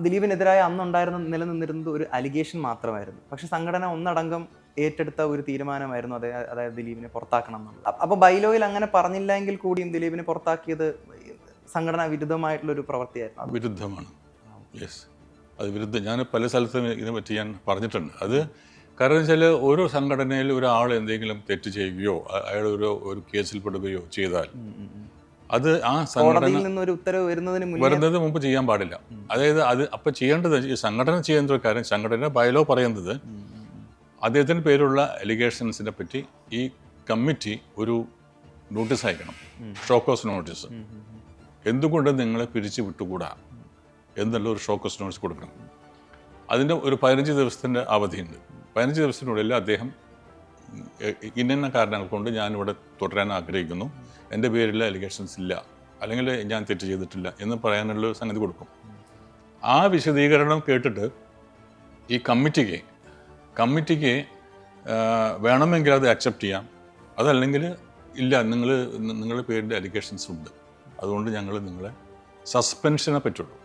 ദിലീപിനെതിരായ അന്നുണ്ടായിരുന്ന നിലനിന്നിരുന്നത് ഒരു അലിഗേഷൻ മാത്രമായിരുന്നു. പക്ഷെ സംഘടന ഒന്നടങ്കം ഏറ്റെടുത്ത ഒരു തീരുമാനമായിരുന്നു അതായത് ദിലീപിനെ പുറത്താക്കണം എന്നുള്ളത്. അപ്പോൾ ബൈലോയിൽ അങ്ങനെ പറഞ്ഞില്ലെങ്കിൽ കൂടിയും ദിലീപിനെ പുറത്താക്കിയത് സംഘടനാ വിരുദ്ധമായിട്ടുള്ളൊരു പ്രവൃത്തിയായിരുന്നു. വിരുദ്ധമാണ്. യെസ്, അത് വിരുദ്ധം. ഞാൻ പല സ്ഥലത്തും ഇതിനെപ്പറ്റി ഞാൻ പറഞ്ഞിട്ടുണ്ട്. അത് കാരണം വെച്ചാൽ ഓരോ സംഘടനയിൽ ഒരാൾ എന്തെങ്കിലും തെറ്റ് ചെയ്യുകയോ അയാൾ ഒരു കേസിൽപ്പെടുകയോ ചെയ്താൽ അത് ആ സംഘടന വരുന്നത് മുമ്പ് ചെയ്യാൻ പാടില്ല. അതായത് അത് അപ്പം ചെയ്യേണ്ടത് ഈ സംഘടന ചെയ്യുന്ന ഒരു കാര്യം, സംഘടന ബൈലോ പറയുന്നത് അദ്ദേഹത്തിൻ്റെ പേരുള്ള അലിഗേഷൻസിനെ പറ്റി ഈ കമ്മിറ്റി ഒരു നോട്ടീസ് അയക്കണം, ഷോക്കോസ് നോട്ടീസ്. എന്തുകൊണ്ട് നിങ്ങളെ പിരിച്ചു വിട്ടുകൂടാ എന്നുള്ള ഒരു ഷോക്കോസ് നോട്ടീസ് കൊടുക്കണം. അതിൻ്റെ ഒരു 15 ദിവസത്തിൻ്റെ അവധിയുണ്ട്. 15 ദിവസത്തിനുള്ളിൽ അദ്ദേഹം ഇന്ന കാരണങ്ങൾ കൊണ്ട് ഞാനിവിടെ തുടരാൻ ആഗ്രഹിക്കുന്നു, എൻ്റെ പേരിൽ അലിഗേഷൻസ് ഇല്ല, അല്ലെങ്കിൽ ഞാൻ തെറ്റ് ചെയ്തിട്ടില്ല എന്ന് പറയാനുള്ള സംഗതി കൊടുക്കും. ആ വിശദീകരണം കേട്ടിട്ട് ഈ കമ്മിറ്റിക്ക് വേണമെങ്കിൽ അത് അക്സെപ്റ്റ് ചെയ്യാം, അതല്ലെങ്കിൽ ഇല്ല, നിങ്ങളുടെ പേരിൽ അലിഗേഷൻസ് ഉണ്ട്, അതുകൊണ്ട് ഞങ്ങൾ നിങ്ങളെ സസ്പെൻഷനെ പറ്റുള്ളൂ.